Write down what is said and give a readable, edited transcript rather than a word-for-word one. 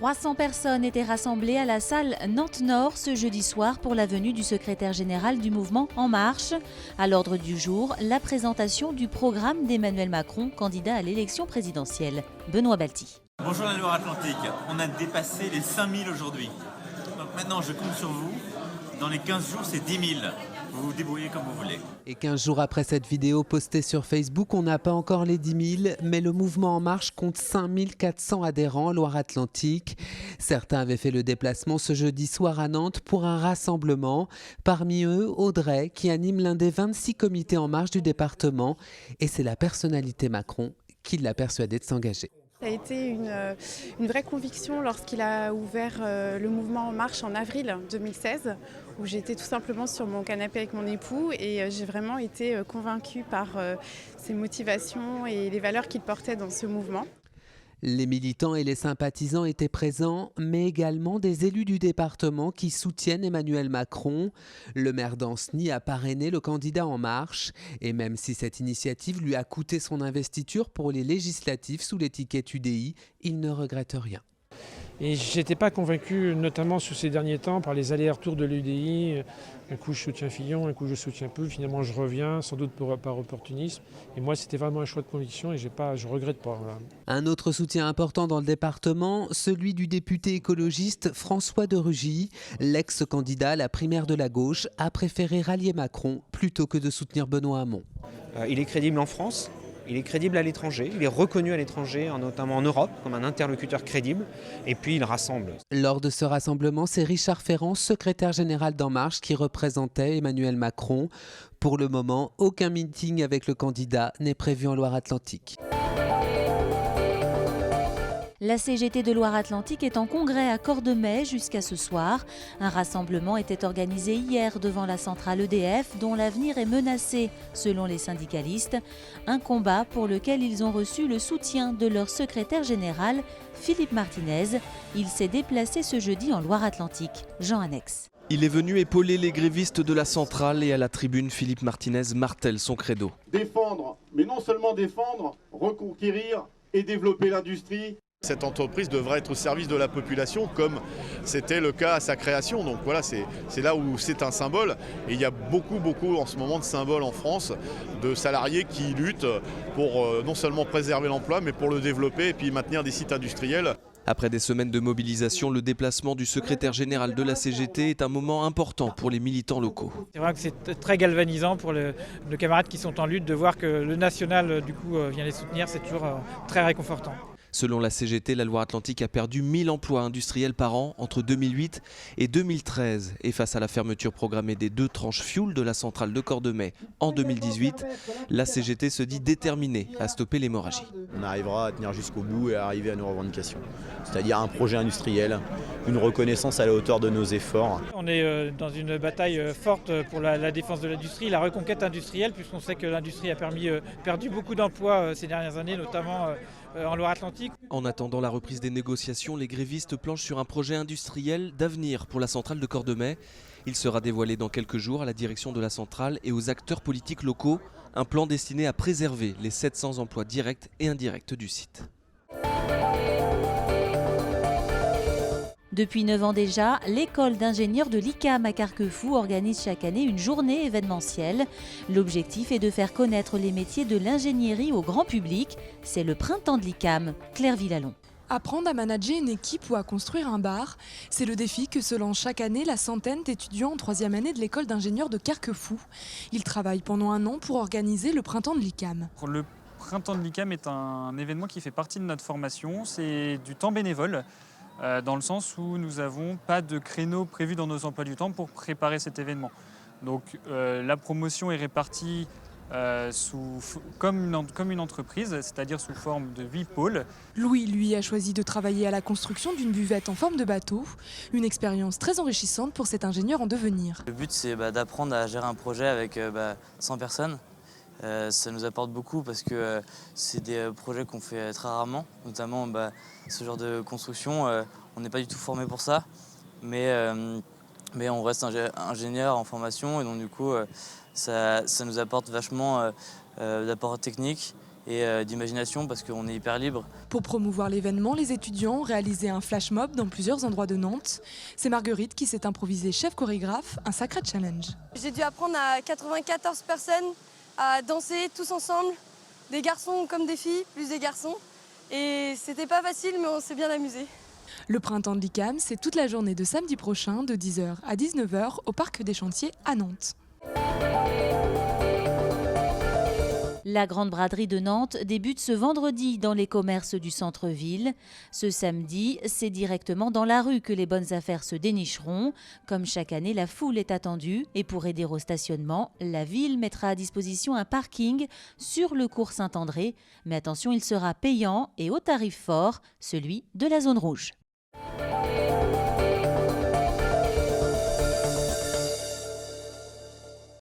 300 personnes étaient rassemblées à la salle Nantes-Nord ce jeudi soir pour la venue du secrétaire général du mouvement En Marche. À l'ordre du jour, la présentation du programme d'Emmanuel Macron, candidat à l'élection présidentielle. Benoît Balti. Bonjour la Loire-Atlantique, on a dépassé les 5000 aujourd'hui. Donc maintenant je compte sur vous, dans les 15 jours c'est 10 000. Vous vous débrouillez comme vous voulez. Et 15 jours après cette vidéo postée sur Facebook, on n'a pas encore les 10 000, mais le mouvement En Marche compte 5 400 adhérents en Loire-Atlantique. Certains avaient fait le déplacement ce jeudi soir à Nantes pour un rassemblement. Parmi eux, Audrey, qui anime l'un des 26 comités En Marche du département. Et c'est la personnalité Macron qui l'a persuadé de s'engager. Ça a été une vraie conviction lorsqu'il a ouvert le mouvement En Marche en avril 2016, où j'étais tout simplement sur mon canapé avec mon époux et j'ai vraiment été convaincue par ses motivations et les valeurs qu'il portait dans ce mouvement. Les militants et les sympathisants étaient présents, mais également des élus du département qui soutiennent Emmanuel Macron. Le maire d'Ancenis a parrainé le candidat En Marche. Et même si cette initiative lui a coûté son investiture pour les législatives sous l'étiquette UDI, il ne regrette rien. Et je n'étais pas convaincu, notamment sur ces derniers temps, par les allers-retours de l'UDI. Un coup je soutiens Fillon, un coup je soutiens peu, finalement je reviens, sans doute par opportunisme. Et moi c'était vraiment un choix de conviction et je ne regrette pas. Voilà. Un autre soutien important dans le département, celui du député écologiste François de Rugy. L'ex-candidat à la primaire de la gauche a préféré rallier Macron plutôt que de soutenir Benoît Hamon. Il est crédible en France. Il est crédible à l'étranger, il est reconnu à l'étranger, notamment en Europe, comme un interlocuteur crédible, et puis il rassemble. Lors de ce rassemblement, c'est Richard Ferrand, secrétaire général d'En Marche, qui représentait Emmanuel Macron. Pour le moment, aucun meeting avec le candidat n'est prévu en Loire-Atlantique. La CGT de Loire-Atlantique est en congrès à Cordemais jusqu'à ce soir. Un rassemblement était organisé hier devant la centrale EDF dont l'avenir est menacé, selon les syndicalistes. Un combat pour lequel ils ont reçu le soutien de leur secrétaire général, Philippe Martinez. Il s'est déplacé ce jeudi en Loire-Atlantique. Jean Annex. Il est venu épauler les grévistes de la centrale et à la tribune, Philippe Martinez martèle son credo. Défendre, mais non seulement défendre, reconquérir et développer l'industrie. Cette entreprise devrait être au service de la population comme c'était le cas à sa création. Donc voilà, c'est là où c'est un symbole. Et il y a beaucoup en ce moment de symboles en France, de salariés qui luttent pour non seulement préserver l'emploi, mais pour le développer et puis maintenir des sites industriels. Après des semaines de mobilisation, le déplacement du secrétaire général de la CGT est un moment important pour les militants locaux. C'est vrai que c'est très galvanisant pour nos camarades qui sont en lutte de voir que le national vient les soutenir, c'est toujours très réconfortant. Selon la CGT, la Loire-Atlantique a perdu 1000 emplois industriels par an entre 2008 et 2013. Et face à la fermeture programmée des 2 tranches fioul de la centrale de Cordemais en 2018, la CGT se dit déterminée à stopper l'hémorragie. On arrivera à tenir jusqu'au bout et à arriver à nos revendications. C'est-à-dire un projet industriel, une reconnaissance à la hauteur de nos efforts. On est dans une bataille forte pour la défense de l'industrie, la reconquête industrielle, puisqu'on sait que l'industrie a perdu beaucoup d'emplois ces dernières années, notamment en Loire-Atlantique. En attendant la reprise des négociations, les grévistes planchent sur un projet industriel d'avenir pour la centrale de Cordemais. Il sera dévoilé dans quelques jours à la direction de la centrale et aux acteurs politiques locaux. Un plan destiné à préserver les 700 emplois directs et indirects du site. Depuis 9 ans déjà, l'école d'ingénieurs de l'ICAM à Carquefou organise chaque année une journée événementielle. L'objectif est de faire connaître les métiers de l'ingénierie au grand public. C'est le printemps de l'ICAM. Claire Villalon. Apprendre à manager une équipe ou à construire un bar, c'est le défi que se lance chaque année la centaine d'étudiants en 3e année de l'école d'ingénieurs de Carquefou. Ils travaillent pendant un an pour organiser le printemps de l'ICAM. Le printemps de l'ICAM est un événement qui fait partie de notre formation. C'est du temps bénévole. Dans le sens où nous n'avons pas de créneau prévu dans nos emplois du temps pour préparer cet événement. Donc la promotion est répartie comme une entreprise, c'est-à-dire sous forme de 8 pôles. Louis, lui, a choisi de travailler à la construction d'une buvette en forme de bateau, une expérience très enrichissante pour cet ingénieur en devenir. Le but, c'est d'apprendre à gérer un projet avec 100 personnes. Ça nous apporte beaucoup parce que c'est des projets qu'on fait très rarement, notamment ce genre de construction. On n'est pas du tout formé pour ça, mais on reste ingénieur en formation et donc du coup ça nous apporte vachement d'apport technique et d'imagination parce qu'on est hyper libre. Pour promouvoir l'événement, les étudiants ont réalisé un flash mob dans plusieurs endroits de Nantes. C'est Marguerite qui s'est improvisée chef chorégraphe, un sacré challenge. J'ai dû apprendre à 94 personnes à danser tous ensemble, des garçons comme des filles, plus des garçons. Et c'était pas facile, mais on s'est bien amusé. Le printemps de l'ICAM, c'est toute la journée de samedi prochain de 10h à 19h au Parc des Chantiers à Nantes. La Grande Braderie de Nantes débute ce vendredi dans les commerces du centre-ville. Ce samedi, c'est directement dans la rue que les bonnes affaires se dénicheront. Comme chaque année, la foule est attendue et pour aider au stationnement, la ville mettra à disposition un parking sur le cours Saint-André. Mais attention, il sera payant et au tarif fort, celui de la zone rouge.